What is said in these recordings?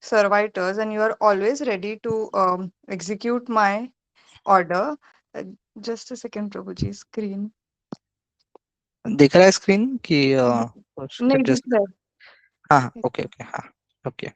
servitors and you are always ready to execute my order. Uh, just a second, Prabhuji, screen. दिख रहा है screen कि नहीं दिख जस्ट? रहा हाँ हाँ, है। ओके ओके, हाँ okay.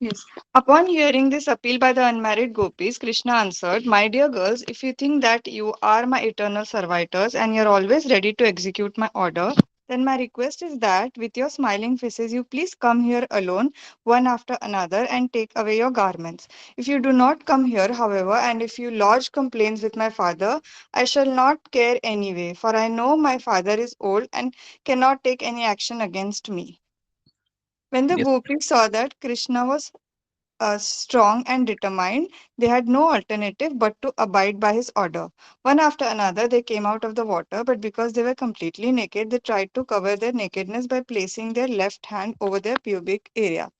Yes. Upon hearing this appeal by the unmarried gopis, Krishna answered, "My dear girls, if you think that you are my eternal servitors and you're always ready to execute my order, then my request is that with your smiling faces, you please come here alone, one after another, and take away your garments. If you do not come here, however, and if you lodge complaints with my father, I shall not care anyway, for I know my father is old and cannot take any action against me." When the yes. gopis saw that Krishna was strong and determined, they had no alternative but to abide by his order. One after another, they came out of the water, but because they were completely naked, they tried to cover their nakedness by placing their left hand over their pubic area.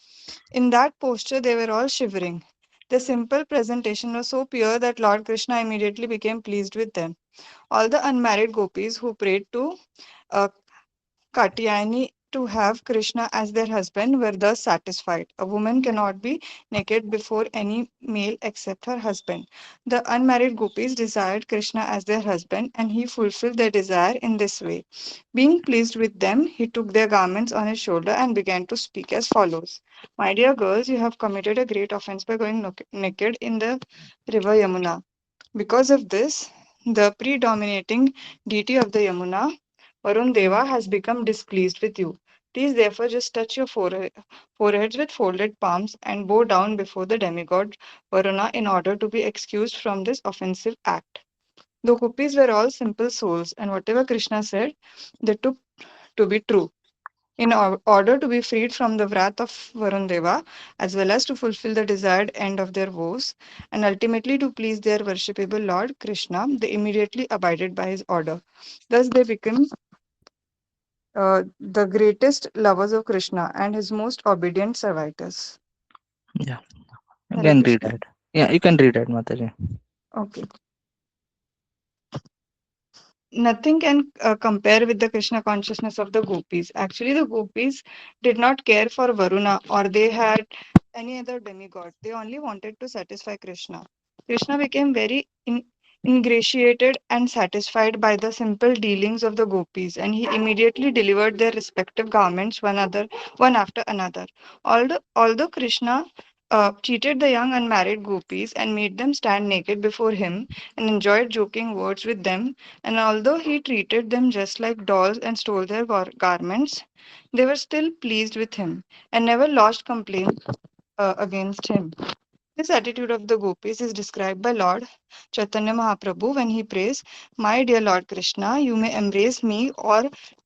In that posture, they were all shivering. The simple presentation was so pure that Lord Krishna immediately became pleased with them. All the unmarried gopis who prayed to uh, Katyayani to have Krishna as their husband were thus satisfied. A woman cannot be naked before any male except her husband. The unmarried gopis desired Krishna as their husband, and he fulfilled their desire in this way. Being pleased with them, he took their garments on his shoulder and began to speak as follows: "My dear girls, you have committed a great offense by going naked in the river Yamuna. Because of this, the predominating deity of the Yamuna, Varun Deva, has become displeased with you. Please therefore just touch your foreheads with folded palms and bow down before the demigod Varuna in order to be excused from this offensive act." The gopis were all simple souls, and whatever Krishna said, they took to be true. In order to be freed from the wrath of Varundeva, as well as to fulfill the desired end of their woes, and ultimately to please their worshipable Lord Krishna, they immediately abided by his order. Thus, they became the greatest lovers of Krishna and his most obedient servitors. या, you Hare can read Krishna. It. या, you can read it माता जी। Okay. Nothing can compare with the Krishna consciousness of the gopis. Actually, the gopis did not care for Varuna or they had any other demigod. They only wanted to satisfy Krishna. Krishna became very ingratiated and satisfied by the simple dealings of the gopis, and he immediately delivered their respective garments one after another. Although Krishna cheated the young unmarried gopis and made them stand naked before him and enjoyed joking words with them, and although he treated them just like dolls and stole their garments, they were still pleased with him and never lodged complaints against him. This attitude of the gopis is described by Lord Chaitanya Mahaprabhu when he prays, "My dear Lord Krishna, you may embrace me or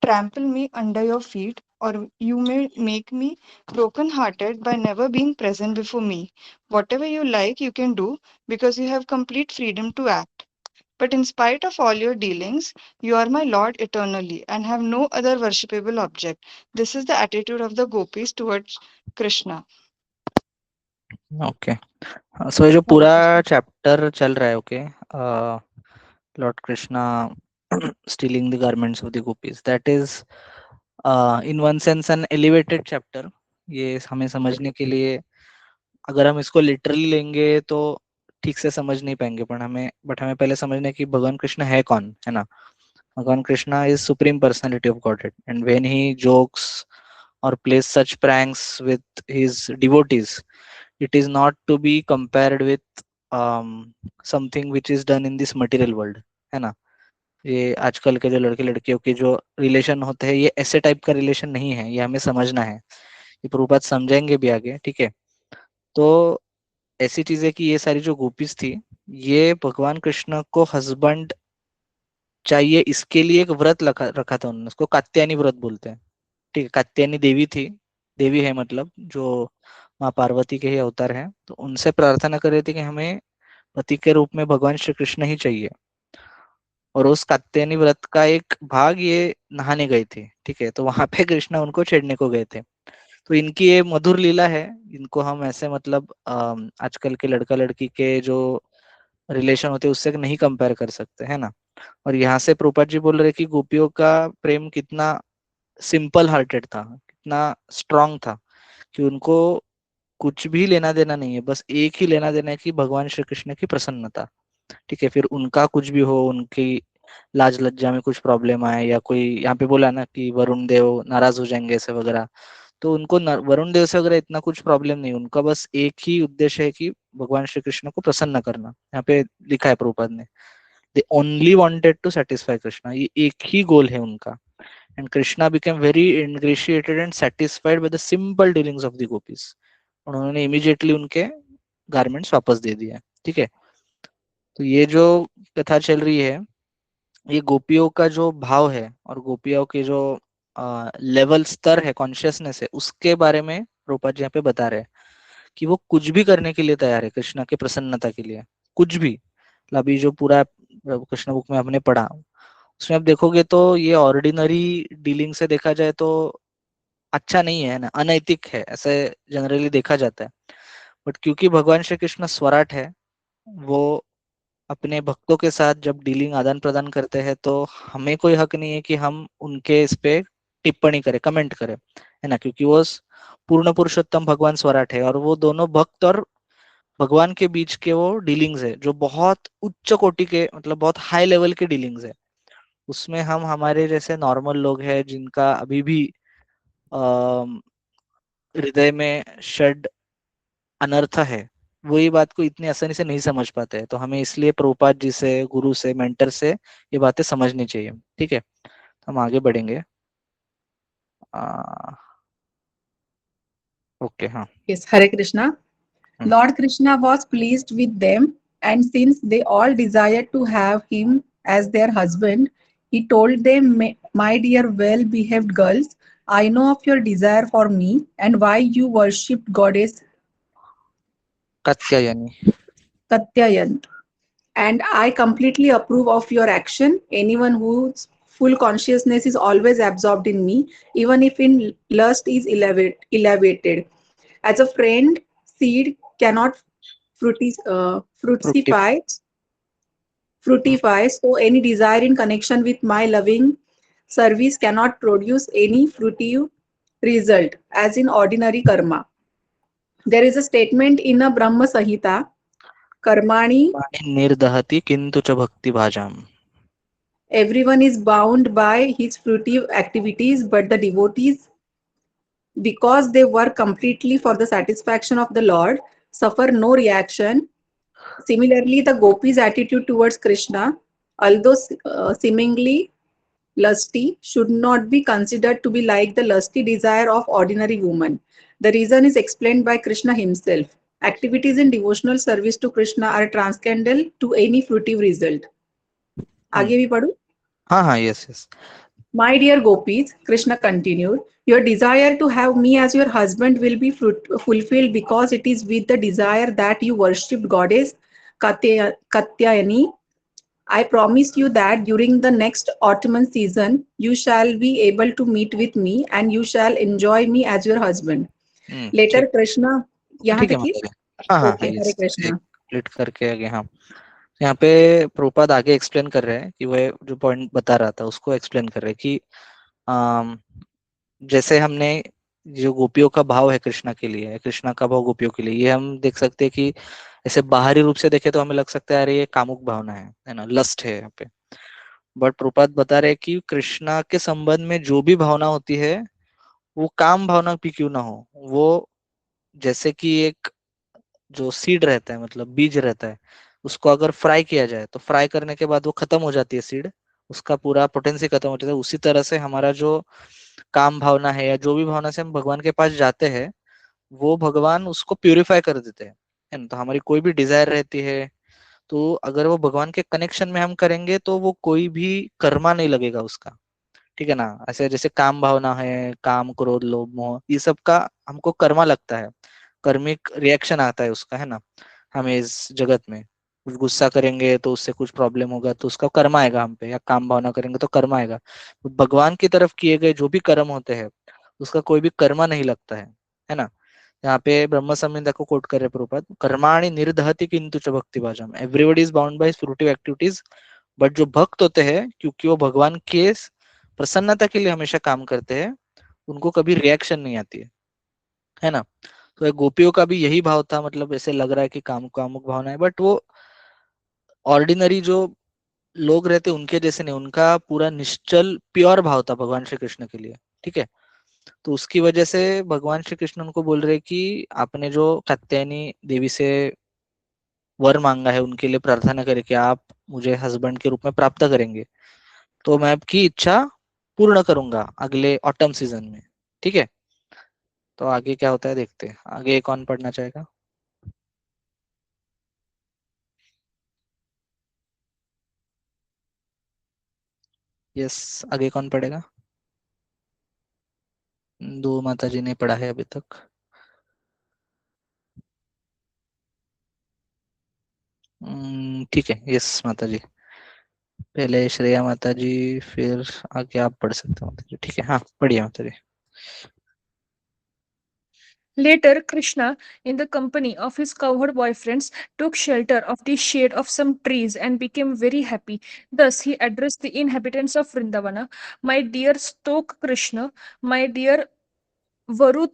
trample me under your feet, or you may make me broken hearted by never being present before me. Whatever you like, you can do because you have complete freedom to act. But in spite of all your dealings, you are my Lord eternally and have no other worshipable object." This is the attitude of the gopis towards Krishna. Okay, so ये जो Hare पूरा Krishna. Chapter चल रहा है, okay, lord Krishna stealing the garments of the gopis, that is in one sense an elevated chapter. ये हमें समझने के लिए, अगर हम इसको लिटरली लेंगे तो ठीक से समझ नहीं पाएंगे, पर हमें पहले समझना है कि भगवान कृष्ण है कौन, है ना। भगवान Krishna is supreme personality of godhead, and when he jokes or plays such pranks with his devotees, it is not to be compared with um, something which is done in this material world, है ना। ये आजकल के जो लड़के लड़कियों के जो रिलेशन होते हैं, ये ऐसे टाइप का रिलेशन नहीं है, ये हमें समझना है। ये प्रभुपाद समझाएंगे भी आगे, ठीक है। तो ऐसी चीजें कि ये सारी जो गोपीज थी, ये भगवान कृष्ण को हस्बैंड चाहिए, इसके लिए एक व्रत रखा रखा था उन्होंने, उसको कात्यायनी व्रत बोलते हैं, ठीक है। कात्यायनी देवी थी, देवी है मतलब जो माँ पार्वती के ही अवतार हैं, तो उनसे प्रार्थना कर रही थी कि हमें पति के रूप में भगवान श्री कृष्ण ही चाहिए। और उस कात्यायनी व्रत का एक भाग ये नहाने गए थे, ठीक है, तो वहां पे कृष्णा उनको छेड़ने को गए थे। तो इनकी ये मधुर लीला है। इनको हम ऐसे मतलब आजकल के लड़का लड़की के जो रिलेशन होते हैं उससे नहीं कंपेयर कर सकते, है ना। और यहाँ से प्रभुपाद जी बोल रहे कि गोपियों का प्रेम कितना सिंपल हार्टेड था, कितना स्ट्रांग था, कि उनको कुछ भी लेना देना नहीं है, बस एक ही लेना देना है कि भगवान श्री कृष्ण की प्रसन्नता। ठीक है, फिर उनका कुछ भी हो, उनकी लाज लज्जा में कुछ प्रॉब्लम आए, या कोई यहाँ पे बोला ना कि वरुण देव नाराज हो जाएंगे ऐसे वगैरह, तो उनको वरुण देव से वगैरह इतना कुछ प्रॉब्लम नहीं, उनका बस एक ही उद्देश्य है कि भगवान श्री कृष्ण को प्रसन्न करना। यहाँ पे लिखा है प्रभुपाद ने, they only wanted to satisfy Krishna, ये एक ही गोल है उनका। And Krishna became very ingratiated and satisfied by the simple dealings of the gopis. उन्होंने इमीडिएटली उनके गारमेंट्स वापस दे दिया। ठीक है, तो ये जो कथा चल रही है, ये गोपियों का जो भाव है और गोपियों के जो लेवल स्तर है, कॉन्शियसनेस है, उसके बारे में प्रभुपाद जी यहाँ पे बता रहे हैं कि वो कुछ भी करने के लिए तैयार है कृष्णा के प्रसन्नता के लिए, कुछ भी। मतलब अभी जो पूरा कृष्ण बुक में हमने पढ़ा, उसमें आप देखोगे तो ये ऑर्डिनरी डीलिंग से देखा जाए तो अच्छा नहीं है ना, अनैतिक है, ऐसे जनरली देखा जाता है। बट क्योंकि भगवान श्री कृष्ण स्वराट है, वो अपने भक्तों के साथ जब डीलिंग आदान प्रदान करते हैं तो हमें कोई हक नहीं है कि हम उनके इस पे टिप्पणी करें, कमेंट करें, है ना, क्योंकि वो पूर्ण पुरुषोत्तम भगवान स्वराट है, और वो दोनों भक्त और भगवान के बीच के वो डीलिंग्स है जो बहुत उच्च कोटि के, मतलब बहुत हाई लेवल के डीलिंग्स है। उसमें हम हमारे जैसे नॉर्मल लोग हैं जिनका अभी भी अम, हृदय में षड अनर्थ है, वो ये बात को इतनी आसानी से नहीं समझ पाते हैं। तो हमें इसलिए प्रभुपाद जी से, गुरु से, मेंटर से ये बातें समझनी चाहिए। ठीक है, तो हम आगे बढ़ेंगे। ओके, हाँ। Yes, Hare Krishna. Hmm, Lord Krishna was pleased with them, and since they all desired to have him as their husband, he told them, My dear well behaved girls, I know of your desire for me and why you worshipped goddess Katyayani. Katyayant. And I completely approve of your action. Anyone whose full consciousness is always absorbed in me, even if in lust is elevated. As a friend, seed cannot फ्रुक्टिफ fructify, so any desire in connection with my loving service cannot produce any fruitive result, as in ordinary karma. There is a statement in a Brahma Samhita, Karmani. निर्दहति किंतु च भक्ति भाजाम। Everyone is bound by his fruitive activities, but the devotees, because they work completely for the satisfaction of the Lord, suffer no reaction. Similarly, the gopis' attitude towards Krishna, although seemingly lusty, should not be considered to be like the lusty desire of ordinary women. The reason is explained by Krishna himself. Activities in devotional service to Krishna are transcendental to any fruitive result. हम्म, आगे भी पढ़ूं? हाँ हाँ, yes yes. My dear gopis, Krishna continued, your desire to have me as your husband will be fulfilled because it is with the desire that you worshipped goddess Katyayani. I promise you that during the next autumn season, you shall be able to meet with me and you shall enjoy me as your husband. Later, ठीक। Krishna, यहाँ ठीक है तक ही? माता जी। हाँ हाँ हाँ, Okay, Hare yes, एक Krishna. कंप्लीट करके आगे, हाँ। यहाँ पे प्रभुपाद आगे एक्सप्लेन कर रहे हैं कि वह जो पॉइंट बता रहा था उसको एक्सप्लेन कर रहे हैं कि अम, जैसे हमने जो गोपियों का भाव है कृष्णा के लिए, कृष्णा का भाव गोपियों के लिए, ये हम देख सकते हैं कि ऐसे बाहरी रूप से देखे तो हमें लग सकता है अरे ये कामुक भावना है ना, लस्ट है यहाँ पे। बट प्रभुपाद बता रहे हैं कि कृष्णा के संबंध में जो भी भावना होती है, वो काम भावना भी क्यों ना हो, वो जैसे कि एक जो सीड रहता है, मतलब बीज रहता है, उसको अगर फ्राई किया जाए तो फ्राई करने के बाद वो खत्म हो जाती है सीड, उसका पूरा पोटेंसी खत्म हो जाता है। उसी तरह से हमारा जो काम भावना है या जो भी भावना से हम भगवान के पास जाते हैं, वो भगवान उसको प्यूरिफाई कर देते हैं, है ना। तो हमारी कोई भी डिजायर रहती है, तो अगर वो भगवान के कनेक्शन में हम करेंगे तो वो कोई भी कर्मा नहीं लगेगा उसका। ठीक है ना, ऐसे जैसे काम भावना है, काम क्रोध लोभ मोह, ये सब का हमको कर्मा लगता है, कर्मिक रिएक्शन आता है उसका, है ना। हमें इस जगत में कुछ गुस्सा करेंगे तो उससे कुछ प्रॉब्लम होगा तो उसका कर्म आएगा हम पे, या काम भावना करेंगे तो कर्म आएगा। तो भगवान की तरफ किए गए जो भी कर्म होते हैं, उसका कोई भी कर्मा नहीं लगता है ना। यहाँ पे ब्रह्म संहिता को कोट कर रहे प्रभुपाद, कर्माणि निर्दहति किंतु च भक्ति भाजम, everybody is bound by fruitive activities, but जो भक्त होते हैं क्योंकि वो भगवान के प्रसन्नता के लिए हमेशा काम करते हैं, उनको कभी रिएक्शन नहीं आती है ना। तो गोपियों का भी यही भाव था, मतलब ऐसे लग रहा है कि कामुक भावना है, बट वो ऑर्डिनरी जो लोग रहते उनके जैसे नहीं, उनका पूरा निश्चल प्योर भाव था भगवान श्री कृष्ण के लिए, ठीक है। तो उसकी वजह से भगवान श्री कृष्ण उनको बोल रहे कि आपने जो कात्यायनी देवी से वर मांगा है उनके लिए प्रार्थना करे कि आप मुझे हस्बैंड के रूप में प्राप्त करेंगे, तो मैं आपकी इच्छा पूर्ण करूंगा अगले ऑटम सीजन में, ठीक है। तो आगे क्या होता है देखते हैं, आगे कौन पढ़ना चाहेगा। यस, आगे कौन पढ़ेगा। दो माता जी ने पढ़ा है अभी तक। ठीक है, यस माता जी, पहले श्रेया माता जी, फिर आगे आप पढ़ सकते हो माता जी, ठीक है। हाँ पढ़िए माता जी। Later, Krishna, in the company of his cowherd boyfriends, took shelter of the shade of some trees and became very happy. Thus, he addressed the inhabitants of Vrindavana: My dear Stoke Krishna, my dear Varut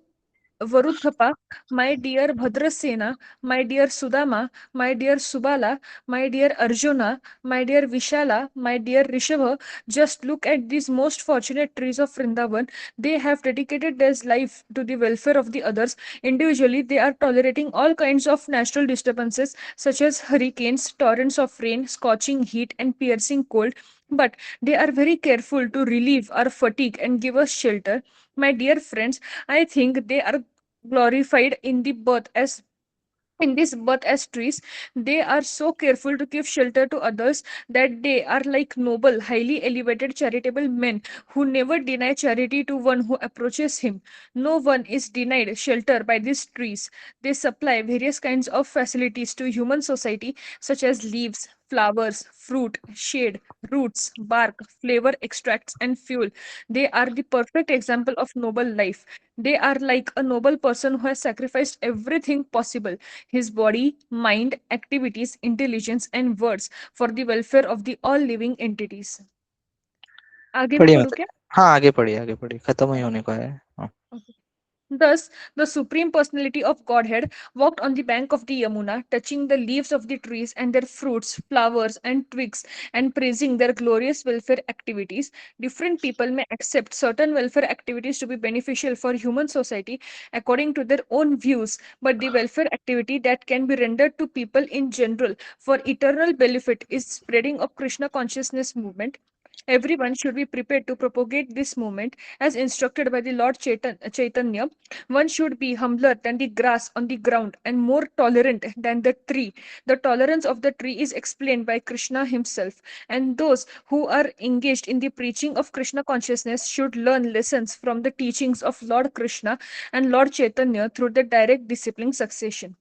Varuthapa, my dear Bhadrasena, my dear Sudama, my dear Subala, my dear Arjuna, my dear Vishala, my dear Rishabha, just look at these most fortunate trees of Vrindavan. They have dedicated their life to the welfare of the others. Individually, they are tolerating all kinds of natural disturbances such as hurricanes, torrents of rain, scorching heat, and piercing cold. But they are very careful to relieve our fatigue and give us shelter. My dear friends, I think they are glorified in this birth as trees. They are so careful to give shelter to others that they are like noble, highly elevated, charitable men who never deny charity to one who approaches him. No one is denied shelter by these trees. They supply various kinds of facilities to human society, such as leaves, flowers, fruit, shade, roots, bark, flavor, extracts, and fuel. They are the perfect example of noble life. They are like a noble person who has sacrificed everything possible, his body, mind, activities, intelligence, and words, for the welfare of the all living entities. आगे भी पढ़िए पढ़ूं माता क्या? जी, हाँ आगे पढ़िए, खत्म ही होने को है। हाँ। Okay. Thus, the Supreme Personality of Godhead walked on the bank of the Yamuna, touching the leaves of the trees and their fruits, flowers, and twigs, and praising their glorious welfare activities. Different people may accept certain welfare activities to be beneficial for human society according to their own views, but the welfare activity that can be rendered to people in general for eternal benefit is spreading of Krishna consciousness movement. Everyone should be prepared to propagate this movement as instructed by the Lord Chaitanya. One should be humbler than the grass on the ground and more tolerant than the tree. The tolerance of the tree is explained by Krishna himself, and those who are engaged in the preaching of Krishna consciousness should learn lessons from the teachings of Lord Krishna and Lord Chaitanya through the direct discipline succession.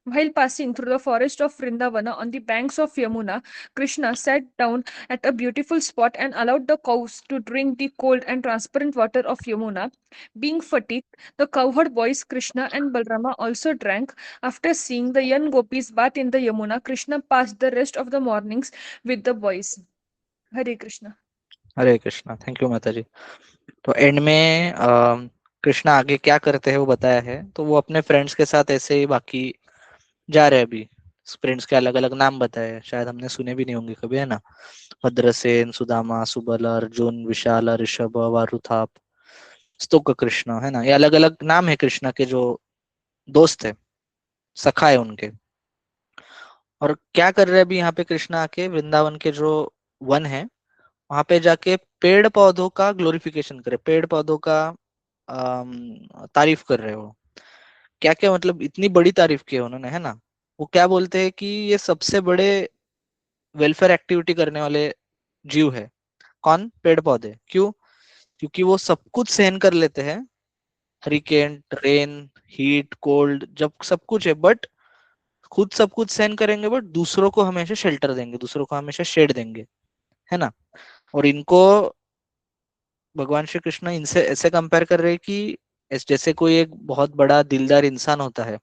While passing through the forest of Vrindavana on the banks of Yamuna, Krishna sat down at a beautiful spot and allowed the cows to drink the cold and transparent water of Yamuna. Being fatigued, the cowherd boys Krishna and Balrama also drank. After seeing the young gopis bath in the Yamuna, Krishna passed the rest of the mornings with the boys. Hare Krishna. Hare Krishna, thank you माता जी। तो and में कृष्णा आगे क्या करते हैं वो बताया है। तो वो अपने फ्रेंड्स के साथ ऐसे ही बाकी जा रहे हैं अभी। फ्रेंड्स के अलग अलग नाम बताए हैं, शायद हमने सुने भी नहीं होंगे कभी, है ना। भद्रसेन, सुदामा, सुबल, अर्जुन, विशाल, ऋषभ, वारुथाप, स्तुक कृष्ण, है ना। ये अलग अलग नाम है कृष्णा के, जो दोस्त है, सखा है उनके। और क्या कर रहे हैं अभी यहाँ पे कृष्णा आके, वृंदावन के जो वन है वहां पे जाके पेड़ पौधों का ग्लोरिफिकेशन करे, पेड़ पौधों का तारीफ कर रहे हो। क्या क्या मतलब इतनी बड़ी तारीफ की है उन्होंने, है ना। वो क्या बोलते हैं कि ये सबसे बड़े वेलफेयर एक्टिविटी करने वाले जीव है। कौन? पेड़ पौधे। क्यों? क्योंकि वो सब कुछ सहन कर लेते हैं, हरिकेन, रेन, हीट, कोल्ड, जब सब कुछ है, बट खुद सब कुछ सहन करेंगे, बट दूसरों को हमेशा शेल्टर देंगे, दूसरों को हमेशा शेड देंगे, है ना। और इनको भगवान श्री कृष्ण इनसे ऐसे कंपेयर कर रहे हैं कि जैसे कोई एक बहुत बड़ा दिलदार इंसान होता है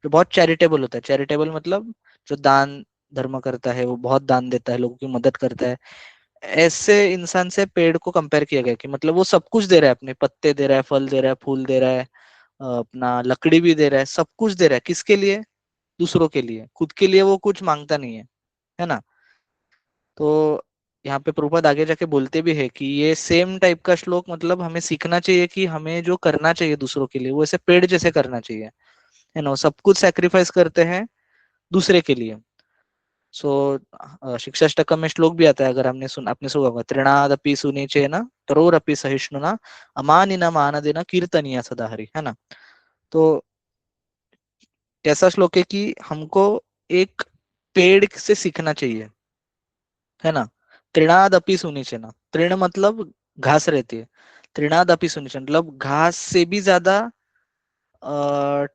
जो बहुत चैरिटेबल होता है। चैरिटेबल मतलब जो दान धर्म करता है, वो बहुत दान देता है, लोगों की मदद करता है। ऐसे इंसान से पेड़ को कंपेयर किया गया कि मतलब वो सब कुछ दे रहा है, अपने पत्ते दे रहा है, फल दे रहा है, फूल दे रहा है, अपना लकड़ी भी दे रहा है, सब कुछ दे रहा है। किसके लिए? दूसरों के लिए। खुद के लिए वो कुछ मांगता नहीं है ना। तो यहाँ पे प्रभुपाद आगे जाके बोलते भी है कि ये सेम टाइप का श्लोक मतलब हमें सीखना चाहिए कि हमें जो करना चाहिए दूसरों के लिए वो ऐसे पेड़ जैसे करना चाहिए, है ना। वो सब कुछ सेक्रीफाइस करते हैं दूसरे के लिए। सो शिक्षाष्टकम में श्लोक भी आता है, अगर आपने सुना होगा, तृणादपि सुनीचेन तरोरपि सहिष्णुना अमानिना मानदेना कीर्तनीय सदा हरि, है ना। तो कैसा श्लोक है कि हमको एक पेड़ से सीखना चाहिए, है ना। तृणादपि सुनीचेन, तृण मतलब घास रहती है, तृणादपि सुनीचेन मतलब घास से भी ज्यादा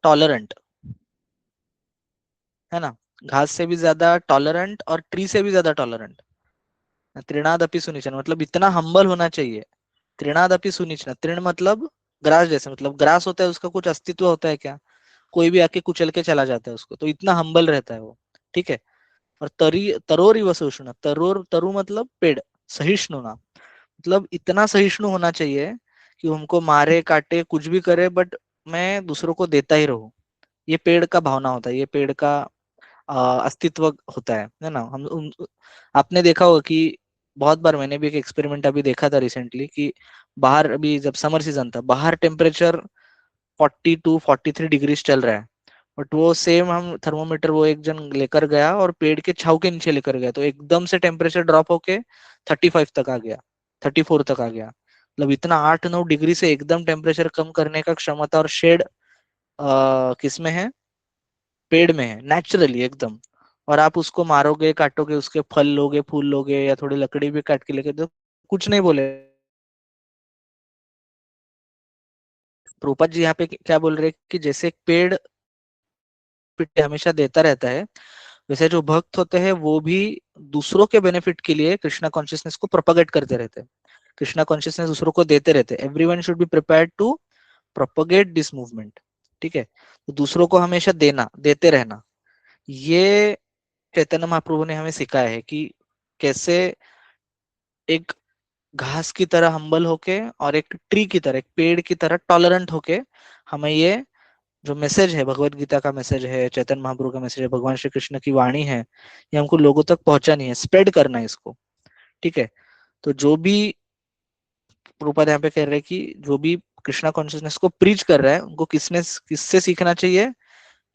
टॉलरेंट, है ना। घास से भी ज्यादा टॉलरेंट और ट्री से भी ज्यादा टॉलरेंट। तृणादपि सुनिचन मतलब इतना हम्बल होना चाहिए। तृणादपि सुनिचन, तृण मतलब ग्रास जैसे, मतलब ग्रास होता है, उसका कुछ अस्तित्व होता है क्या? कोई भी आके कुचल के चला जाता है उसको, तो इतना हम्बल रहता है वो, ठीक है। और तरोर इव सहिष्णु, तरु मतलब पेड़, सहिष्णु ना मतलब इतना सहिष्णु होना चाहिए कि हमको मारे काटे कुछ भी करे, बट मैं दूसरों को देता ही रहूं। ये पेड़ का भावना होता है, ये पेड़ का अस्तित्व होता है ना। आपने देखा होगा कि बहुत बार, मैंने भी एक एक्सपेरिमेंट अभी देखा था रिसेंटली कि बाहर अभी जब समर सीजन था, बाहर टेम्परेचर 42-43 डिग्री चल रहा है, बट वो सेम हम थर्मोमीटर वो एक जन लेकर गया और पेड़ के छाव के नीचे लेकर गया, तो एकदम से टेम्परेचर ड्रॉप होके 35 तक आ गया, 34 तक आ गया। मतलब इतना 8-9 डिग्री से एकदम टेम्परेचर कम करने का क्षमता और शेड किसमें है? पेड़ में है, नेचुरली एकदम। और आप उसको मारोगे काटोगे, उसके फल लोगे, फूल लोगे, या थोड़ी लकड़ी भी काट के लेके, तो कुछ नहीं बोले। प्रोपत जी यहाँ पे क्या बोल रहे हैं कि जैसे एक पेड़ बेनिफिट हमेशा देता रहता है, वैसे जो भक्त होते हैं वो भी दूसरों के बेनिफिट के लिए कृष्णा कॉन्शियसनेस को प्रोपगेट करते रहते हैं। कृष्णा कॉन्शियसनेस दूसरों को देते रहते हैं। Everyone should be prepared to propagate this movement, ठीक है। तो दूसरों को हमेशा देना, देते रहना, ये चैतन्य महाप्रभु ने हमें सिखाया है कि कैसे एक घास की तरह हम्बल होके और एक ट्री की तरह, एक पेड़ की तरह टॉलरेंट होके हमें ये जो मैसेज है, भगवत गीता का मैसेज है, चैतन्य महाप्रभु का मैसेज है, भगवान श्री कृष्ण की वाणी है, ये हमको लोगों तक पहुंचानी है, स्प्रेड करना है इसको, ठीक है। तो जो भी प्रभुपाद यहाँ पे कह रहे हैं कि जो भी कृष्णा कॉन्शियसनेस को प्रीच कर रहा है, उनको किससे सीखना चाहिए?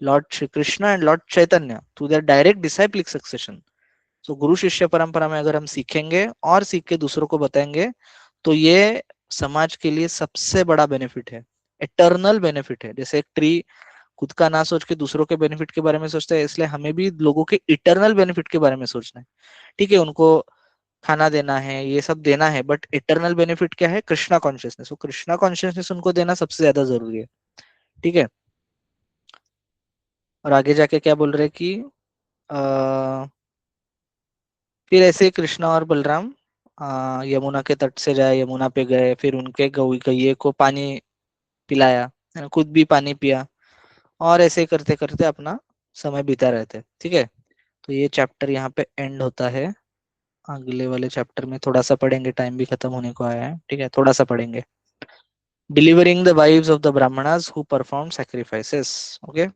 Lord Shri Krishna and lord Chaitanya through their direct disciplic succession. So गुरु शिष्य परंपरा में अगर हम सीखेंगे और सीख के दूसरों को बताएंगे, तो ये समाज के लिए सबसे बड़ा बेनिफिट है, एटर्नल बेनिफिट है। जैसे एक ट्री खुद का ना सोच के दूसरों के बेनिफिट के बारे में सोचता है, इसलिए हमें भी लोगों के इटर्नल बेनिफिट के बारे में सोचना है, ठीक है। उनको खाना देना है, ये सब देना है, बट इटर्नल बेनिफिट क्या है? कृष्णा कॉन्शियसनेस। वो कृष्णा कॉन्शियसनेस उनको देना सबसे ज्यादा जरूरी है, ठीक है। और आगे जाके क्या बोल रहे हैं कि फिर ऐसे ही कृष्णा और बलराम यमुना के तट से जाए, यमुना पे गए, फिर उनके गैये को पानी पिलाया, है ना, खुद भी पानी पिया, और ऐसे करते करते अपना समय बिता रहते हैं, ठीक है। तो ये चैप्टर यहाँ पे एंड होता है। अगले वाले चैप्टर में थोड़ा सा पढ़ेंगे, टाइम भी खत्म होने को आया है, ठीक है, थोड़ा सा पढ़ेंगे। Delivering the wives of the Brahmanas who perform sacrifices, okay.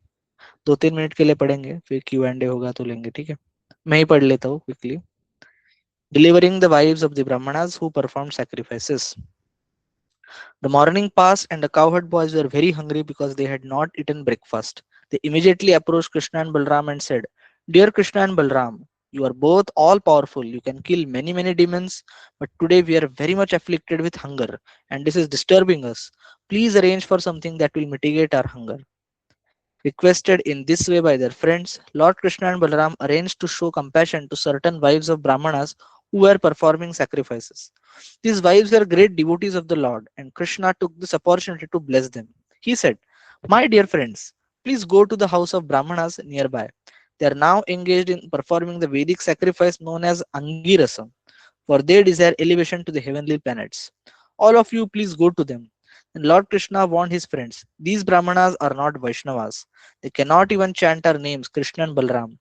2-3 minute के लिए पढ़ेंगे, फिर Q&A होगा तो लेंगे, ठीक है। मैं ही पढ़ लेता हूँ quickly. Delivering the wives of the brahmanas who performed sacrifices. The morning passed and the cowherd boys were very hungry because they had not eaten breakfast. They immediately approached Krishna and Balram and said, "Dear Krishna and Balram, you are both all powerful. You can kill many, many demons, but today we are very much afflicted with hunger and this is disturbing us. Please arrange for something that will mitigate our hunger." Requested in this way by their friends, Lord Krishna and Balaram arranged to show compassion to certain wives of Brahmanas who were performing sacrifices. These wives were great devotees of the Lord, and Krishna took this opportunity to bless them. He said, "My dear friends, please go to the house of Brahmanas nearby. They are now engaged in performing the Vedic sacrifice known as Angirasam, for they desire elevation to the heavenly planets. All of you, please go to them. And Lord Krishna warned his friends, these Brahmanas are not Vaishnavas. They cannot even chant our names, Krishna and Balram.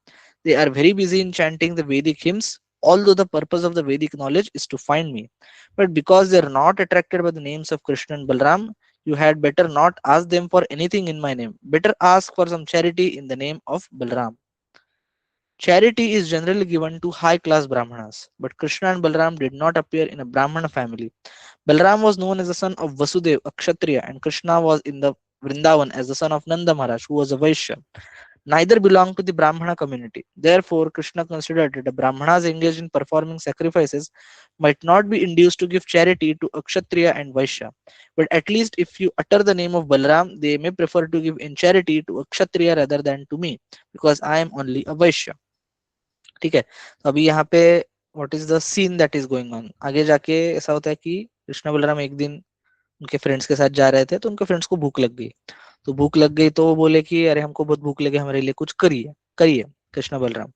They are very busy in chanting the Vedic hymns, although the purpose of the Vedic knowledge is to find me. But because they are not attracted by the names of Krishna and Balram, you had better not ask them for anything in my name. Better ask for some charity in the name of Balram. Charity is generally given to high class Brahmanas, but Krishna and Balram did not appear in a Brahmana family. Balram was known as the son of Vasudev, a Kshatriya, and Krishna was in the Vrindavan as the son of Nanda Maharaj, who was a Vaishya. Neither belonged to the Brahmana community. Therefore, Krishna considered that the Brahmanas engaged in performing sacrifices might not be induced to give charity to a Kshatriya and Vaishya. But at least if you utter the name of Balram, they may prefer to give in charity to a Kshatriya rather than to me, because I am only a Vaishya. ठीक है, तो अभी यहाँ पे what is the seen that is going on, आगे जाके ऐसा होता है कि कृष्ण बलराम एक दिन उनके फ्रेंड्स के साथ जा रहे थे, तो उनके फ्रेंड्स को भूख लग गई। तो भूख लग गई तो वो बोले कि अरे हमको बहुत भूख लगी, हमारे लिए कुछ करिए करिए कृष्ण बलराम।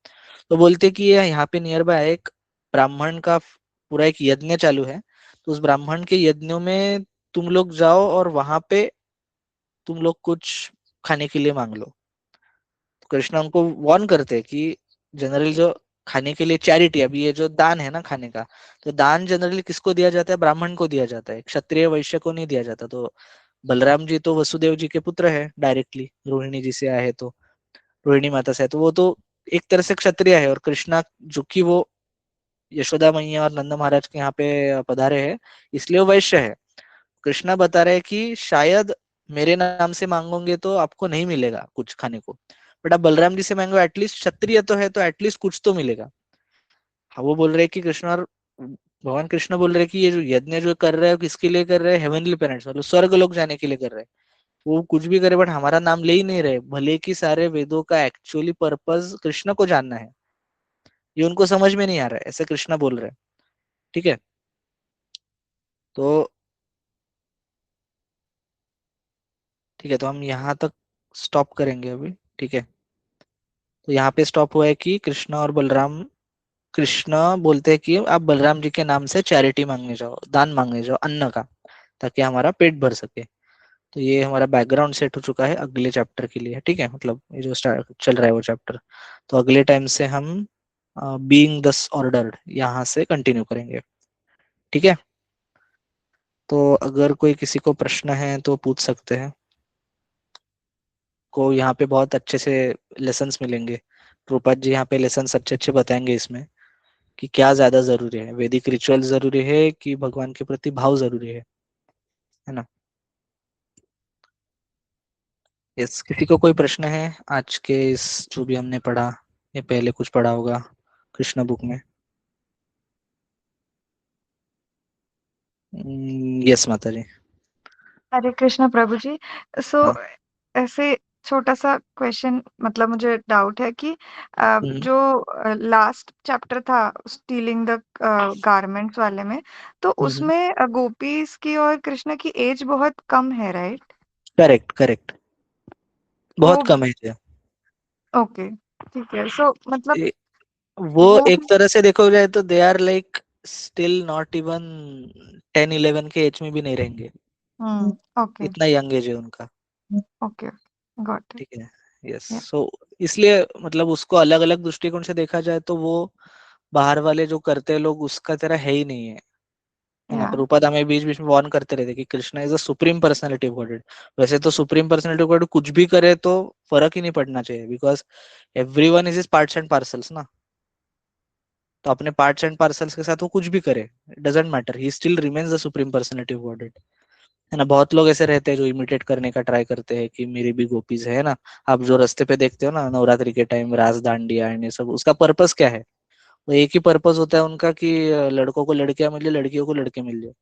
तो बोलते कि ये यहाँ पे नियर बाय एक ब्राह्मण का पूरा एक यज्ञ चालू है, तो उस ब्राह्मण के यज्ञों में तुम लोग जाओ और वहां पे तुम लोग कुछ खाने के लिए मांग लो। तो कृष्णा उनको वार्न करते हैं कि जनरली जो खाने के लिए चैरिटी, अभी ये जो दान है ना खाने का, तो दान जनरली किसको दिया जाता है, ब्राह्मण को दिया जाता है, क्षत्रिय वैश्य को नहीं दिया जाता। तो बलराम जी तो वसुदेव जी के पुत्र है डायरेक्टली, रोहिणी जी से आए हैं, तो रोहिणी माता से है, तो वो तो एक तरह से क्षत्रिय है। और कृष्णा जो कि वो यशोदा मैया और नंद महाराज के यहाँ पे पधारे हैं, इसलिए वो वैश्य है। कृष्णा बता रहे हैं कि शायद मेरे नाम से मांगोगे तो आपको नहीं मिलेगा कुछ खाने को, बट आप बलराम जी से मांगो, एटलीस्ट क्षत्रिय तो है तो एटलीस्ट कुछ तो मिलेगा। हाँ, वो बोल रहे हैं कि कृष्ण और भगवान कृष्ण बोल रहे हैं कि ये जो यज्ञ जो कर रहे हैं किसके लिए कर रहे हैं, हेवनली पेरेंट्स मतलब स्वर्ग लोग जाने के लिए कर रहे हैं। वो कुछ भी करे बट हमारा नाम ले ही नहीं रहे, भले कि सारे वेदों का एक्चुअली पर्पस कृष्ण को जानना है, ये उनको समझ में नहीं आ रहा है, ऐसे कृष्णा बोल रहे हैं। ठीक है, तो ठीक है, तो हम यहाँ तक स्टॉप करेंगे अभी। ठीक है, तो यहाँ पे स्टॉप हुआ है कि कृष्ण और बलराम, कृष्ण बोलते हैं कि आप बलराम जी के नाम से चैरिटी मांगने जाओ, दान मांगने जाओ अन्न का, ताकि हमारा पेट भर सके। तो ये हमारा बैकग्राउंड सेट हो चुका है अगले चैप्टर के लिए। ठीक है, मतलब ये जो स्टार्ट चल रहा है वो चैप्टर, तो अगले टाइम से हम बीइंग दस ऑर्डर्ड यहाँ से कंटिन्यू करेंगे। ठीक है, तो अगर कोई किसी को प्रश्न है तो पूछ सकते हैं। को यहाँ पे बहुत अच्छे से लेसन्स मिलेंगे, रूपात जी यहाँ पे लेसन्स अच्छे अच्छे बताएंगे इसमें कि क्या ज्यादा जरूरी है, वैदिक रिचुअल जरूरी है कि भगवान के प्रति भाव जरूरी है ना। यस, किसी को कोई प्रश्न है आज के इस जो भी हमने पढ़ा या पहले कुछ पढ़ा होगा कृष्ण बुक में? यस माता जी। हरे कृष्ण प्रभु जी। सो हाँ। ऐसे छोटा सा क्वेश्चन, मतलब मुझे डाउट है कि हम्म, जो लास्ट चैप्टर था स्टीलिंग द गारमेंट्स वाले में, तो उसमें गोपीज की और कृष्ण की एज बहुत कम है, राइट? करेक्ट करेक्ट, तो बहुत कम है। ओके, ठीक है। सो मतलब ए- वो वो एक तरह से देखो जाए तो they are like still not even 10-11 के एज में भी नहीं रहेंगे, ओके इतना यंग एज है उनका। Okay, got it. ठीक है, यस। सो इसलिए मतलब उसको अलग अलग दृष्टिकोण से देखा जाए तो वो बाहर वाले जो करते हैं लोग उसका तरह है ही नहीं है ना। या प्रभुपाद हमें बीच बीच में वार्न करते रहते कि Krishna is a supreme personality of godhead. वैसे तो सुप्रीम पर्सनालिटी ऑफ गॉडहेड कुछ भी करे तो फर्क ही नहीं पड़ना चाहिए, because everyone is is parts and parcels ना। तो अपने पार्ट्स एंड पार्सल्स के साथ वो कुछ भी करे, it doesn't matter, he still remains the supreme personality of godhead, है ना। बहुत लोग ऐसे रहते हैं जो इमिटेट करने का ट्राई करते हैं कि मेरी भी गोपीज है ना। आप जो रास्ते पे देखते हो ना नवरात्रि के टाइम रास दांडिया एंड ये सब, उसका पर्पस क्या है? वो एक ही पर्पस होता है उनका कि लड़कों को लड़कियां मिल जाए, लड़कियों को लड़के मिल जाए,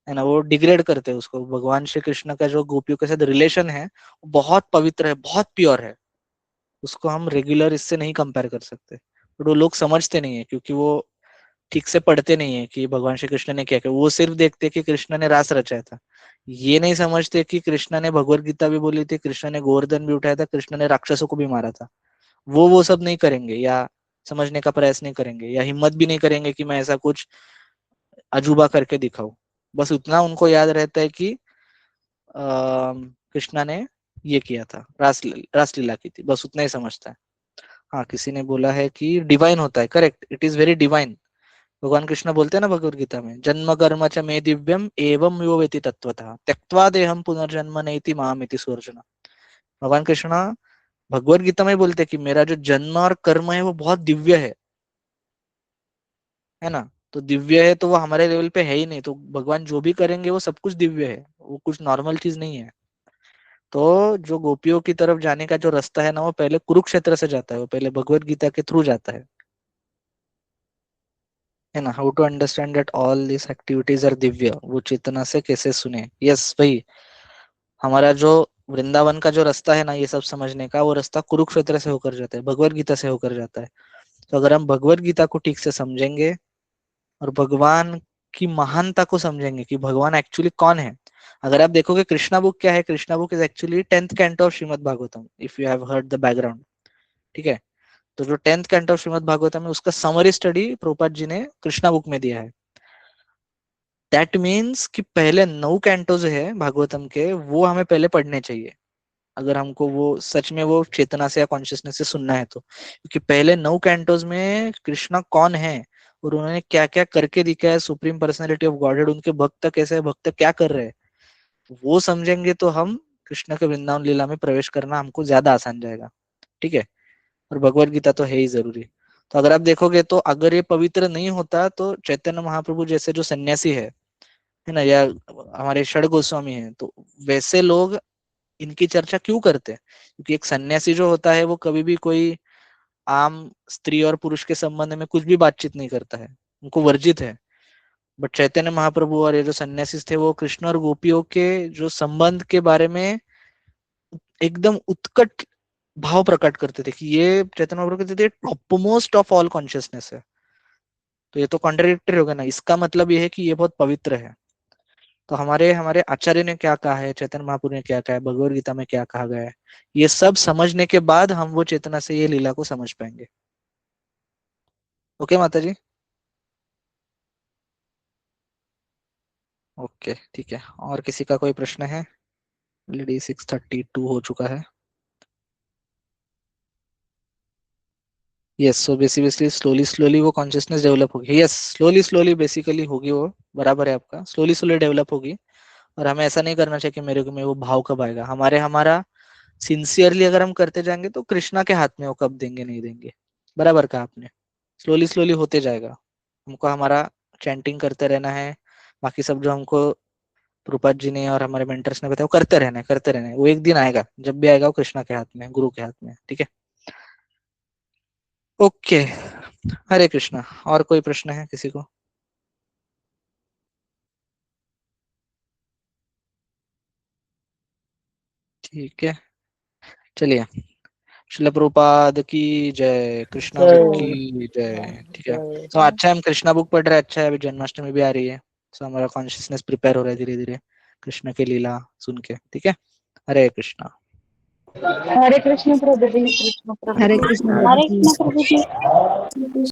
है ना। वो डिग्रेड करते हैं उसको। भगवान श्री कृष्ण का जो गोपियों के साथ रिलेशन है वो बहुत पवित्र है, बहुत प्योर है, उसको हम रेगुलर इससे नहीं कंपेयर कर सकते। बट वो लोग समझते नहीं है क्योंकि वो ठीक से पढ़ते नहीं है कि भगवान श्री कृष्ण ने क्या किया। वो सिर्फ देखते कि कृष्ण ने रास रचाया था, ये नहीं समझते कि कृष्ण ने भगवत गीता भी बोली थी, कृष्ण ने गोवर्धन भी उठाया था, कृष्ण ने राक्षसों को भी मारा था। वो सब नहीं करेंगे या समझने का प्रयास नहीं करेंगे या हिम्मत भी नहीं करेंगे कि मैं ऐसा कुछ अजूबा करके दिखाऊं। बस उतना उनको याद रहता है कि कृष्णा ने ये किया था, रासलीला की थी, बस उतना ही समझता है। हाँ, किसी ने बोला है कि डिवाइन होता है, correct, it is very divine. भगवान कृष्ण बोलते हैं ना भगवत गीता में, जन्म कर्म च मे दिव्यम एवं यो वेति तत्वतः त्यक्त्वा देहम पुनर्जन्म नैति मामिति सुअर्जुन। भगवान कृष्ण भगवत गीता में बोलते हैं कि मेरा जो जन्म और कर्म है वो बहुत दिव्य है ना। तो दिव्य है तो वो हमारे लेवल पे है ही नहीं, तो भगवान जो भी करेंगे वो सब कुछ दिव्य है, वो कुछ नॉर्मल चीज नहीं है। तो जो गोपियों की तरफ जाने का जो रास्ता है ना, वो पहले कुरुक्षेत्र से जाता है, वो पहले भगवत गीता के थ्रू जाता है ना। How to understand that all this activities are दिव्य, वो चेतना से कैसे सुने। यस भाई, हमारा जो वृंदावन का जो रास्ता है ना ये सब समझने का, वो रास्ता कुरुक्षेत्र से होकर जाता है, भगवत गीता से होकर जाता है। तो अगर हम भगवत गीता को ठीक से समझेंगे और भगवान की महानता को समझेंगे कि भगवान एक्चुअली कौन है। अगर आप देखोगे कृष्णा बुक क्या है, Krishna book is actually 10th canto of Shrimad Bhagavatam, if you have heard the background. ठीक है, तो जो 10th canto of Shrimad Bhagavatam है उसका समरी स्टडी प्रभुपाद जी ने कृष्णा बुक में दिया है। दैट मीन्स कि पहले 9 कैंटो जो है भागवतम के वो हमें पहले पढ़ने चाहिए, अगर हमको वो सच में वो चेतना से या कॉन्शियसनेस से सुनना है तो। क्योंकि पहले 9 कैंटोज में कृष्णा कौन है और उन्होंने क्या क्या करके दिखा है, सुप्रीम पर्सनैलिटी ऑफ गॉडहेड, उनके भक्त कैसे है, भक्त क्या कर रहे हैं, वो समझेंगे तो हम कृष्ण के वृंदावन लीला में प्रवेश करना हमको ज्यादा आसान जाएगा। ठीक है, और भगवत गीता तो है ही जरूरी। तो अगर आप देखोगे तो अगर ये पवित्र नहीं होता तो चैतन्य महाप्रभु जैसे जो सन्यासी है ना, या हमारे षड गोस्वामी है, तो वैसे लोग इनकी चर्चा क्यों करते हैं? क्योंकि एक सन्यासी जो होता है वो कभी भी कोई आम स्त्री और पुरुष के संबंध में कुछ भी बातचीत नहीं करता है, उनको वर्जित है। बट चैतन्य महाप्रभु और ये जो सन्यासी थे वो कृष्ण और गोपियों के जो संबंध के बारे में एकदम उत्कट भाव प्रकट करते थे कि ये चैतन्य महाप्रभु कहते थे top most of all consciousness है। तो ये तो कॉन्ट्रडिक्टरी होगा ना, इसका मतलब ये है कि ये बहुत पवित्र है। तो हमारे हमारे आचार्य ने क्या कहा है, चैतन्य महाप्रभु ने क्या कहा है, भगवत गीता में क्या कहा गया है, ये सब समझने के बाद हम वो चेतना से ये लीला को समझ पाएंगे। ओके माता जी। ओके ठीक है, और किसी का कोई प्रश्न है? ऑलरेडी 6:32 हो चुका है। Yes, so basically slowly slowly वो कॉन्शियसनेस डेवलप होगी। यस, स्लोली स्लोली बेसिकली होगी वो, बराबर है आपका, स्लोली स्लोली डेवलप होगी। और हमें ऐसा नहीं करना चाहिए कि मेरे को में वो भाव कब आएगा, हमारा सिंसियरली अगर हम करते जाएंगे तो कृष्णा के हाथ में वो कब देंगे नहीं देंगे। बराबर कहा आपने, स्लोली स्लोली होते जाएगा। हमको हमारा चैंटिंग करते रहना है, बाकी सब जो हमको प्रभुपाद जी ने और हमारे मेंटर्स ने बताया वो करते रहना है। वो एक दिन आएगा, जब भी आएगा वो कृष्णा के हाथ में, गुरु के हाथ में। ठीक है, ओके, हरे कृष्णा। और कोई प्रश्न है किसी को? ठीक है, चलिए, शिला प्रभुपाद की जय, कृष्णा बुक की जय। ठीक है, तो अच्छा है हम कृष्णा बुक पढ़ रहे हैं, अच्छा है, अभी जन्माष्टमी भी आ रही है, तो हमारा कॉन्शियसनेस प्रिपेयर हो रहा है धीरे धीरे कृष्ण की लीला सुन के। ठीक है, हरे कृष्णा। हरे कृष्ण प्रभु जी। हरे कृष्ण प्रभु हरे जी। कृष्ण प्रभु जी।